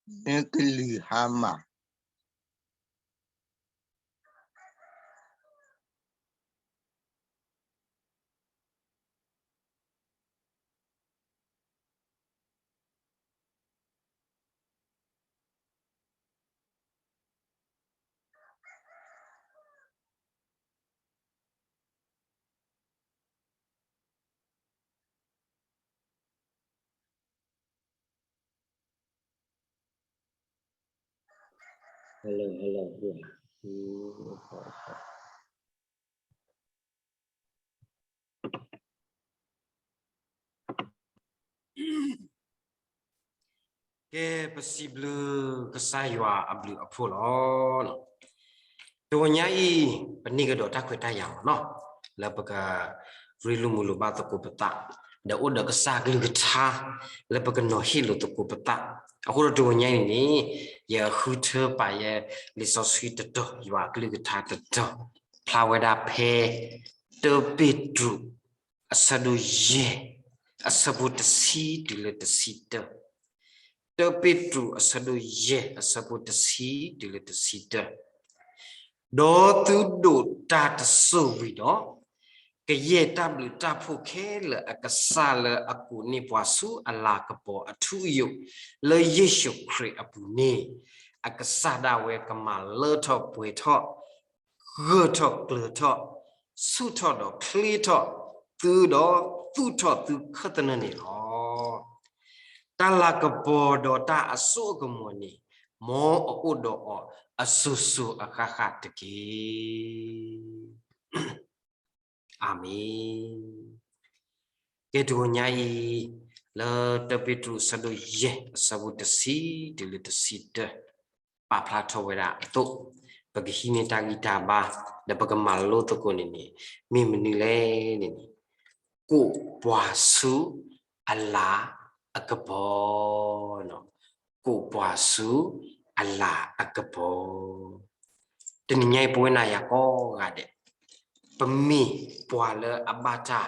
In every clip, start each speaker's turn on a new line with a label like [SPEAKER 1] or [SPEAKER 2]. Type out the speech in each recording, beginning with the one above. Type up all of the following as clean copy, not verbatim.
[SPEAKER 1] Negeri hama.
[SPEAKER 2] hello hello yeah
[SPEAKER 3] ကဲပစီဘလကစားရွာအဘလူအဖို့လောနော်ตัวใหญ่ปนิก็ดอตาခွေတရအောင်နော်လပကရီလူမူလူဘာတကုပတာဒါဥဒကစားကလူကသာလပကနော်ဟီလူတကုပတာအခုတော့ตัวใหญ่နေရခုထပါရဲ့လီဆိုဆွီတတော့ရွာကလူကသာတတော့ဖလာဝဒါဖေတပိတူအစဒူယေအစဘုတစီတီလတစီတပိတူအစဒူယေအစဘုတစီတီလတစီတဒေါ်သူဒိုတာတဆူဝီတော့ကရဲ့တဘလူတာဖို့ခဲလအကဆာလအကူနိပွားစုအလာကပေါ်အထူယုလေယေရှုခရစ်အပူနေအကဆာဒါဝဲကမလေထော့ပွေထော့ဂေထော့ကလထော့ဆုထော့တော့ခလီထော့သူတော့သူထော့သူခတ်တဲ့နေတော့တလာကပေါ်တော့တာအဆုကမွန်နေမောအိုတော့အဆူဆူအခါခတ်တကေအာမင်ကဲတူညာဤလာတပိတုဆဒုယေဆဘုတစီဒီလတစီတပါဖလာထောဝရတုပဂဟိနေတာဂီတာဘာဒပကမလောတကိုနေနေမိမနီလေနေနေကိုပွားစုအလာအကဘောနော်ကိုပွားစုအလာအကဘောတနညိုင်ပွေးနာရကောကတဲ့ပမီပွာလအဘတာ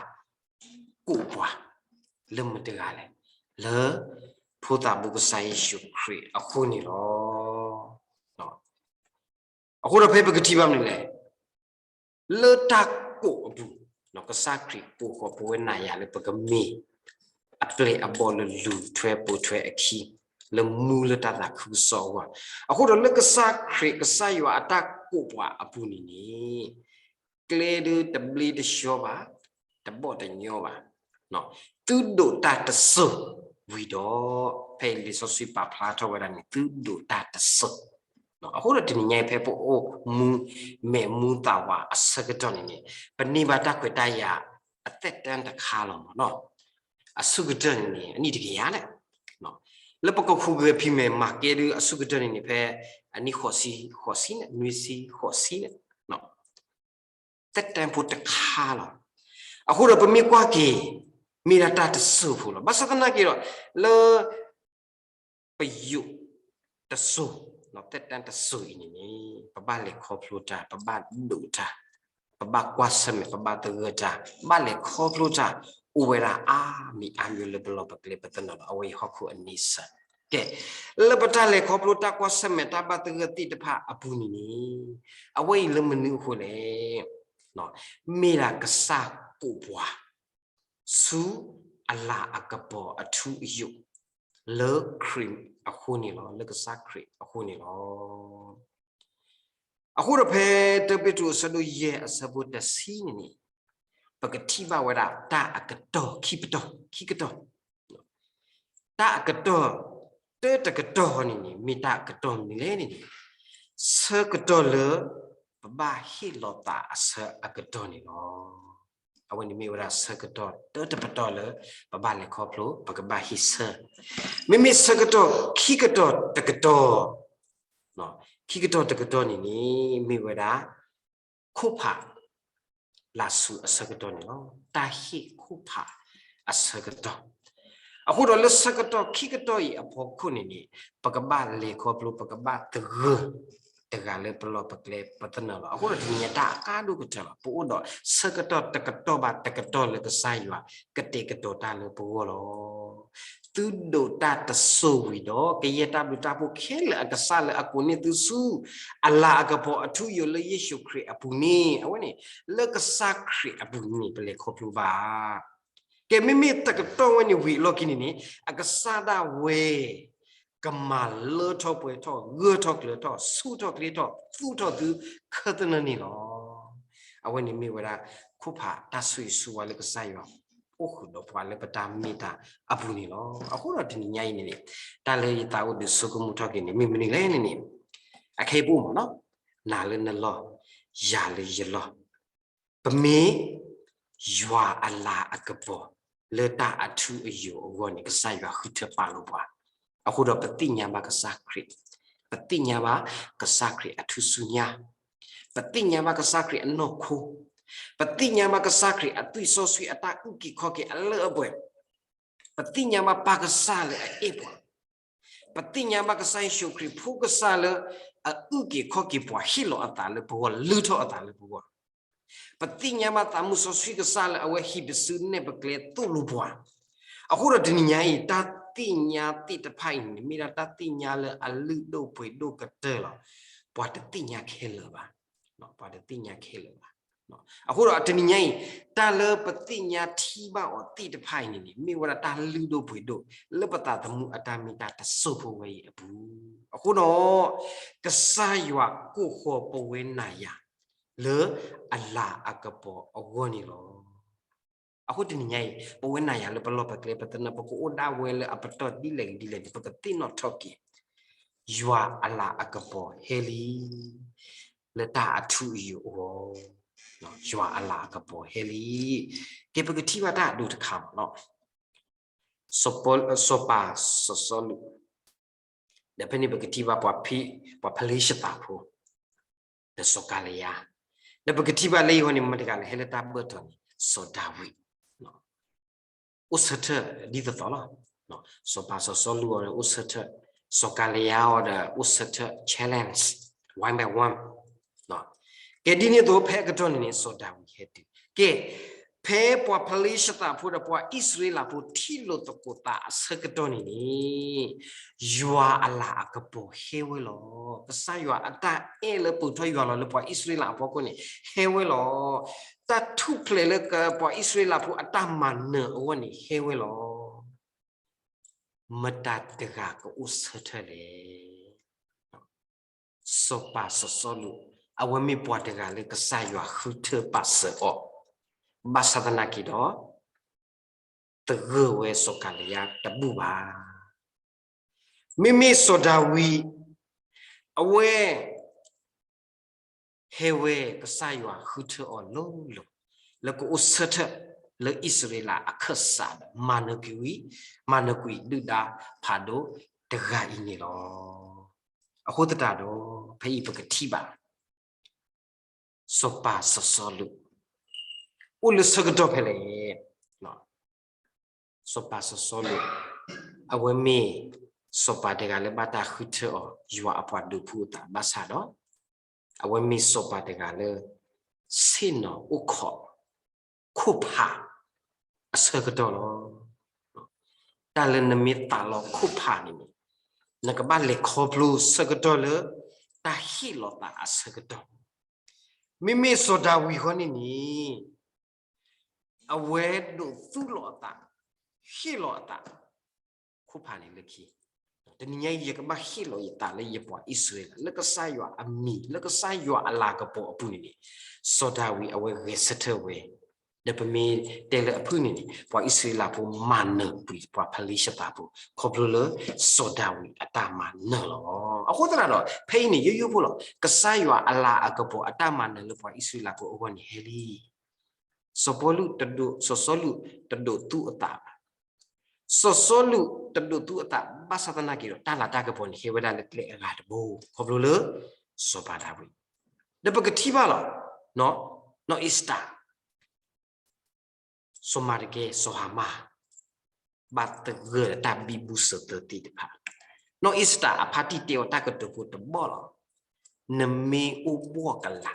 [SPEAKER 3] ကိုပွာလမတကလည်းလေဖူတာဘုကဆိုင်ရှုခရီအခုနေတော့နော်အခုတော့ဖေပကတိပါမလဲလေတက်ကိုအဘူးနော်ကစားခရီပူခေါ်ပွေးနာရလေပကမီအပလေအဘောလလူထွဲပူထွဲအခီလမူလတတာခုစောဝအခုတော့လကစားခရီကစားရွာအတက်ကိုပွာအပူနေနေကလေဒူတဘလီတရှောပါတဘော့တညောပါနော်သူဒိုတာတဆူဝီတော့ဖေလီဆိုစီပါဖလာတော့ဝရနေသူဒိုတာတဆူနော်အခုတော့ဒီညိုင်ဖေပိုအိုမူမဲမူတာဝါအစကတော့နေပနိဘာတခွေတရအသက်တန်းတခါလုံးနော်အစုကတနေအနိတကရလေနော်လပကခုကဖိမဲမာကေဒအစုကတနေဖေအနိခောစီနဲ့နွေစီခောစီနဲ့နော်တက်တန်ဖို့တခါလုံးအခုတော့ပမိကွာကေမိရတာတဆူဖို့လို့ဘာစကနာကေတော့လေပယုတဆူနော်တက်တန်တဆူနေနေပပလေခေါဖလိုတာပပဒူတာပပကွာစမေပပတဂတာဘလေခေါဖလိုတာဥဝရာအာမီအမျိုးလဘလပကလေပတနအဝေဟခုအနိစကဲလပတလေခေါဖလိုတာကွာစမေတပတဂတိတဖအပူနေနေအဝေလမနုခုလေနော်မိရာကစားပူပွားစုအလာအကပေါ်အထူးယုလေခရီအခုနေလောလကစားခရီအခုနေလောအခုရဖဲတပိတုဆဒုရဲ့အစဘုတစီနေပကတိဘဝရတာအကတော်ခိပတော်ခိကတော်တာအကတော်တေတကတော်နေမိတာကတော်နေလေနေစကတော်လေဘာဟီလောတာအစအကတော်နေလောအဝနိမေဝရစကတော်တပတော်လေဘာလေခေါပလိုပကဘာဟိစမိမိစကတော်ခိကတော်တကတော်နော်ခိကတော်တကတော်နေမိဝရခုဖာလာစုအစကတော်နေလောတာဟိခုဖာအစကတော်အခုတော့လစကတော်ခိကတော်ဤအဖို့ခုနေပကဘာလေခေါပလိုပကဘာတ แต่การเลยปลอบปกเลปัตนาเราคนเราที่เนี่ยตากาดูก็จะละปูดอสกตอตะกตอบาตะกตอเลยก็ใส่ว่ากเตกตอตาเลยปูเราตุดตาตะสูวิดอกเยตาบุตาปูเคลอากาศาลอากุนี่ตุสูอัลลาอากาพออทุยเลยเยซูคริสต์อปุนีเอาวะนี่เลกสักคริอปุนีเปเลคอปลูบาแกไม่มีตะกตอวันนี้วิโลกินี่อากาศาดาเวกมาเลทอปเวทอเกทอกเลทอสู้ทอกเลทอฟูทอดูคดนันนี่หรอเอาวันนี้มีเวลาคุปะตาสุยสัวเลกใส่ว่าโอ้โหดอกวันเลปตามมีตาอปุนี่หรอเอาคนเราที่นี่ใหญ่นี่ตาเลยตาอุดสุกุมุทอกินี่มีมันนี่เลยนี่อะเคปูมั้งเนาะนาเลนลอยาเลยยลอปะมียัวอัลลาอักบอเลตาอัตุอยูอวันนี้ก็ใส่ว่าคือเธอปาลูปะaku dah petinya ba kesakrit petinya ba kesakrit atusunya petinya ba kesakrit anokku petinya ba kesakrit atu sosui ata uki khoki alle aboy petinya ba pakasale ebo petinya ba kesai syukri phu kasale uki khoki po hilo atale bo luto atale bo petinya ba tamu sosui kasale awe hibsune bakle tulu bo aku dah dininyai tat tinya tita pain mira tatinya le alu do pui do kete lo pada tinya kele ba no pada tinya kele ba no aku ro atininya ta le petinya thiba o tita pain ni mi wala ta lu do pui do le pata tamu atami ta tasopo we abu aku no kesaywa ku ho po we na ya le Allah akapo ogoni lo aku dinyai pawena ya le pelo pakle patena poko oda wele apatot dile pakati no toki yua ala akapo heli le ta atu yu o no yua ala akapo heli ke pakati wa ta du takam no sopol sopa sosolu de peni pakati wa pa phi pa phalishta pho de sokalaya de pakati wa le honi matikale heleta berton sodawi usata di tala no so paso solu or usata so kalia or usata challenge one by one no ke dini do phe gaton ni so da we het ke phe po polish ta phu da po israel phu thilo to ko ta asagaton ni yua ala akapo hewe lo sa yua ata e le pu thoi yua lo le po israel po ko ni hewe lo ta thu ple le ka po israel phu ata man ne o ni hewe lo mata tega ko usata le so pa so solu awami po tega le ka sa yua khu the pa se o basatana ki do tege we so kalia tabu ba mimi sodawi awe hewe kasaywa khuthe on lo le ko usatha le israela akhasa manakui duda phado daga ini lo akhotata do phai pakati ba sopa sosolu ul sagdo phele no sopa sosolu awemi sopa daga le bata khuthe o ywa apwa du phuta basa do awemi sopa daga le sino ukho kupha asagdo lo talen mita lo kupha ni nakaba le khoplu sagdo le ta hi lo ta asagdo mimi soda wi honi ni awe do tu lo ta hi lo ta kupha ni le ki tani nyai ye ka ba hi lo ta le ye po israel le ka sa yo ami le ka sa yo ala ka po apu ni soda wi awe ge sethe we de pemi tele apu ni po israel po man pu po palisha ta po khoplo le soda wi ata man no lo akotara lo phei ni yu po lo ka sa yo ala ka po ata man le po israel po o ni heli sopolu tedu sosolu tedu tu ata sosolu tedu tu ata basatana ki ta la ta ka po ni heweda le kle ga de bo khoplo le sopada wi de pakati ba lo no ista somarge sohama bat ge ta bibu seterti de pa no ista apati teo ta ka to pu de bo lo นเมอุบวกละ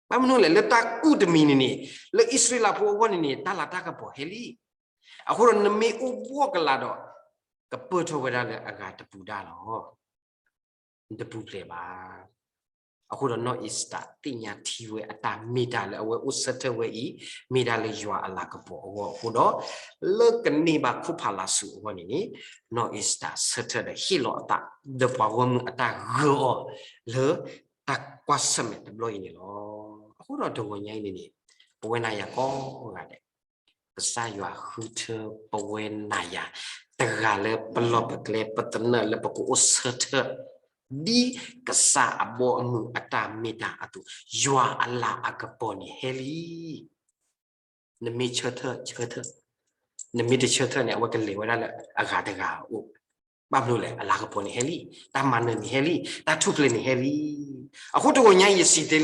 [SPEAKER 3] บ้ามันนู่นแหละเลตากูดมีนี่เลอิสราเอลพวกวันนี้ตาลาตากระบอกเฮลีอะคนนเมอุบวกละดอกกระเปิดทั่วไปได้เลยอากาศตะปูได้หรอตะปูเลยบ้าအခုတော့ not is တာတင်ညာတီဝဲအတာမိတာလေအဝဲဥစတဝဲဤမိတာလေရွာအလာကပေါ်အခုတော့လကနေပါခုဖလာစုဝနေ not is တာစတတဲ့ဟီလောအတာဒပွားဝမအတာရောလေတကွာစမဲ့ဘလို့နေလောအခုတော့ဒဝညိုင်းနေပဝဲနာရကောကတဲ့ကစားရွာဟူထပဝဲနာရတကလည်းပလော့ပကလေပတနလေပကူဥစတdi kesa abo mu ata mita atu yua ala akaponi heli nemi chotha nemi de chotha ne awa kale wala la aga daga u bablu le ala akaponi heli ta man ni heli ta thuple ni heli aku to nya yisi de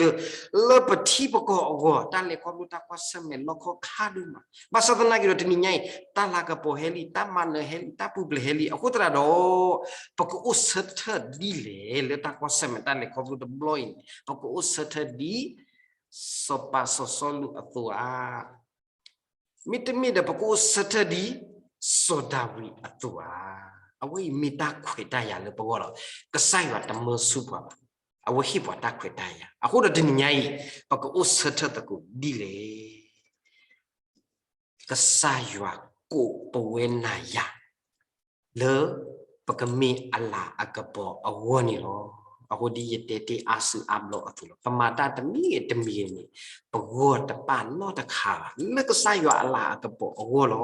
[SPEAKER 3] le pati poko awo ta le ko lu ta kwa same lo ko khadu ma basatana ki ro tini nyai ta la kapo heli ta man heli ta puple heli aku tra do poko usatha di le ta kwa same ta le ko lu de bloin poko usatha di sopa sosolu atua mitmi de poko usatha di sodawi atua awai mita khweta ya le poko lo kasai wa ta mo su pa awo hi pa ta khweta ya aku do tini nyai poko usatha ta ko di le kasai wa ko pawe na ya le pakami ala akapo awoni lo ako di yete te asu ablo atulo pamata tami ni pago ta pan no ta kha le kasai wa ala akapo awolo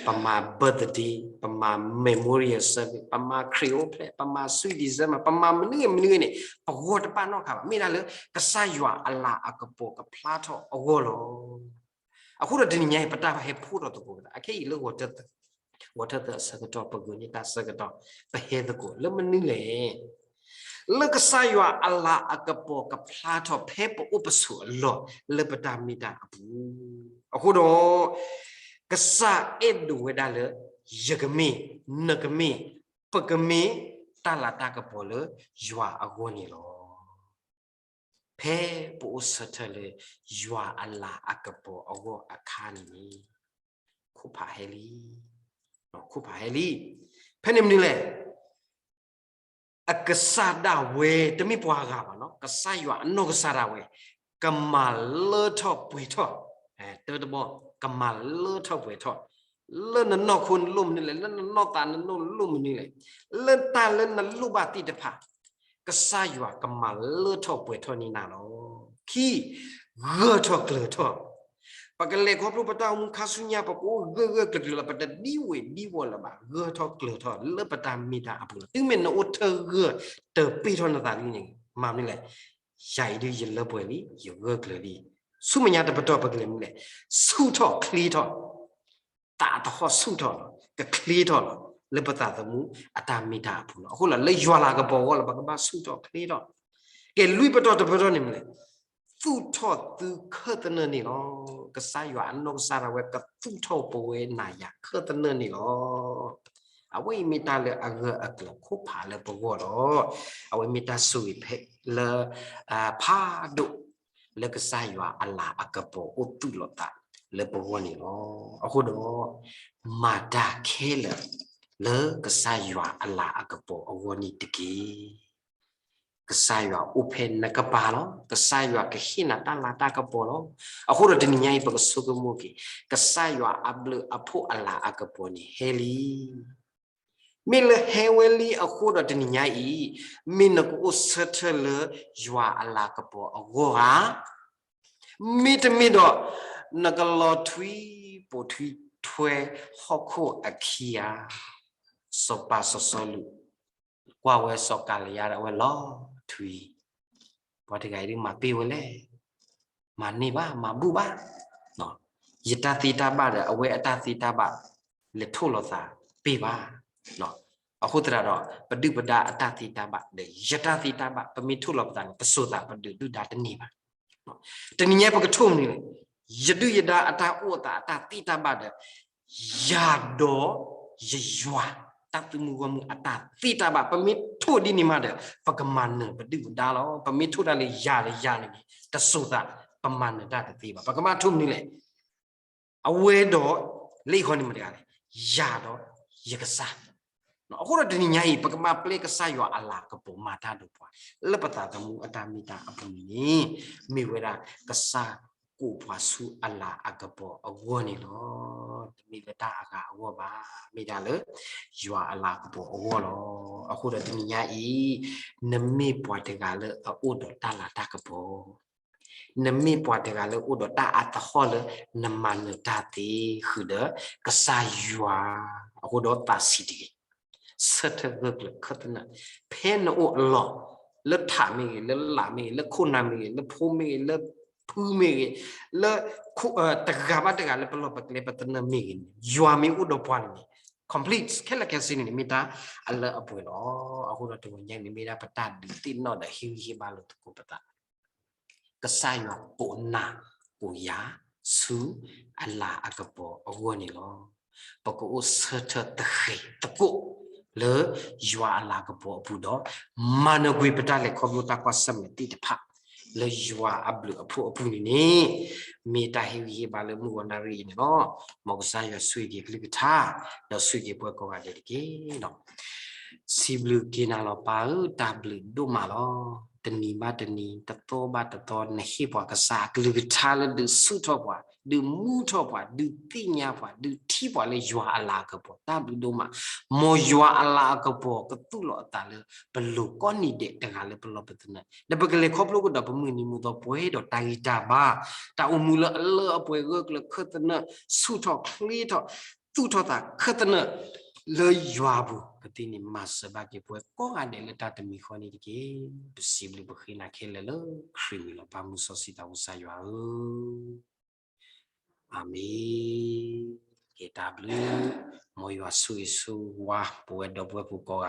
[SPEAKER 3] pama birthday pama memorial service pama creole pama sweet december pama menu ni pago ta pan no kha mi na le kasai wa ala akapo ka plato awoloအခုတော့ဒီညင်ပတာဟေဖို့တော့တူတာအခေလို့ဝတ်တဲ့စကတော့ပဂုန်တာစကတော့ပဟေတကိုလမနည်းလေလကဆာယအလာအကပေါ်ကဖလာတော့ဖေပဥပစုလောလပတာမီတာဘူးအခုတော့ကဆာအဲ့ဒူဝဒါလေယကမေနကမေပကမေတလာတာကပေါ်လေယွာအကောနေလောဖေပဥစထလေယွာအလာအကပေါ်အကောအခါနီခုဖာဟဲလီခုဖာဟဲလီဖဲနေမနီလေအကဆာဒဝဲတမိပွားကပါနော်ကဆာယွာအနောကဆာဒဝဲကမာလောထောပွေထောတေတဘောကမာလောထောပွေထောလနနောခွန်လုံနီလေလနနောတာနနောလုံနီလေလတာလနလူပါတိတဖာကဆာယွာကမာလောထောပွေထောနီနာလောခီဂေထောကလေထောပကလေခေါပလူပတာမခါဆုညာပကိုဂေကလေလပတဒီဝေဒီဝလပါဂေထောကလေထောလပတာမီတာအပူတင်းမနောထဂေတပိထောနတာလီနေမာမီလေရိုင်ဒီရလပွဲလီယောဂကလေလီဆုမညာတပတော့ပကလေမီလေဆုထောခလီထောတာတော့ဆုထောကခလီထောလပတာသမူအတာမီတာအပူအခုလာလေယွာလာကပေါ်ဝလပကဘာဆုထောခလီထောကဲလူပတော့တပတော့နေမလေသူထောသူခတ်တဲ့နေလောကစားရွာနောစားရဝဲကသူထောပွဲနာရခတ်တဲ့နေလောအဝိမီတာလေအဂအကလခုဖာလေပဝရောအဝိမီတာဆူဖဲလေဖာဒုလေကစားရွာအလာအကပေါ်ဥတုလောတာလေပဝနေလောအခုတော့မာတာခဲလေကစားရွာအလာအကပေါ်အဝနီတကေကစားရွာဥဖဲနကပါလောကစားရွာကခိနာတလာတာကပေါ်လောအခုတော့ဒီညိုင်ပကဆုကမူကီကစားရွာအဘလအဖို့အလာအကပေါ်နီဟဲလီမီလဟဲဝဲလီအခုတော့ဒီညိုင်မင်းကိုစထလရွာအလာကပေါ်အဂောဟာမိတမီတော့နကလောထွီပိုထွီထွဲဟခုအခီယာစပါဆဆလူကွာဝဲစောကလျာရဝဲလောထွီဘာတကယ်ဒီမှာပြေဝလဲမနေပါမဘူးပါနော်ယတတိတာပါတဲ့အဝဲအတတိတာပါလက်ထုတ်လို့သာပြေပါနော်အခုတရတော့ပฏิပဒါအတတိတာပါတဲ့ယတတိတာပါပမိထုတ်လို့သာပစုတာပဒုဒတာတနေပါနော်တနည်းပကထုံနေလေယတုယတာအတာဩတာအတတိတာပါတဲ့ယာဒောယယွာ ตับมือว่ามืออัตตาตีตาบะปมิทุดินิมาเดฟักมันเนปฏิบุดาลอปมิทุดาเลยยาเลยตะสุตะประมาณนั้นได้ตีบะฟักมาทุ่มนี่แหละเอาเวดอเลขคนนี้มาได้ยาดอยกษาเนาะအခုတော့ဒီညကြီးပကမပလေကဆာယောအလာကပုံမာတာတော့ပွာလပတာတမှုအတာမီတာအပူနီမိဝဲတာကဆာကိုပွားစုအလာအကပေါ်အဝနေလို့မိလတာအကအဝပါမိတာလေယောအလာကပေါ်အဝလို့အခုတော့ဒီညကြီးနမေပွားတကလေအိုတော့တာလာတာကပေါ်နမေပွားတကလေအိုတော့တာအတခေါ်လေနမနတာတီခုဒကဆာယောအခုတော့တာစီတီစက်တကလခတ်နာဖဲနိုလောလက်ထမီလက်လာမီလက်ခုနာမီလက်ဖိုးမီလက်ဖူးမီလက်ခုတကဘာတကလက်ပလောပကလေးပတနမီယွာမီဥဒပွားနီ complete ခဲလကစင်းနီမီတာအလအပွေလောအခုတော့တူညံနေမီတာပတဒီတိနော်ဒဟီဟီဘာလို့တကူပတကဆိုင်ယောပိုနာကိုယာဆူအလာအကပေါ်အဝနီလောပကူစထတခေတကူလေယွာအလာကပေါ်အပူတော့မနဂွေပတလက်ကွန်ပျူတာကွာစမတိတဖလေယွာအဘလူအဖို့အပူနေမေတာဟီဟီဘာလေမူဝနာရီနော်မောကစားရဆွေကြီးကလစ်ထားတော့ဆွေကြီးပွဲကောကတဲ့ကေနော်စီဘလူကိနာလောပါတာဘလူဒိုမာလောတနီမတနီတတော်ဘာတတော်နဟိပွားကစားကလစ်ထားလေဒုဆုတော့ပွားဒုမူတော့ပွားဒုတိညာပွားဒုတီပွားလေယွာအလာကပေါ်တာဘလူဒိုမာမောယွာအလာကပေါ်ကတူလောတာလေဘလူကောနီတဲ့တကလေဘလောပတနေနဘကလေခေါပလို့ကတော့ဘမွေနီမူတော့ပွဲတော့တိုင်တာဘာတာအမူလအလအပွဲကလခတ်နဆုတော့ခလီတော့သူတော့တာခတ်နလေယွာဘူးကတိနီမဆဘကေပွဲကောရတယ်လက်တမီခေါ်နေတကေပစီဘလဘခိနာခဲလေလခရီမီလပါမှုစောစီတာဝဆာယွာအာမင်ကေတာဘလူမောယွာဆူဆူဝါပွဲတော့ပွဲပူကောက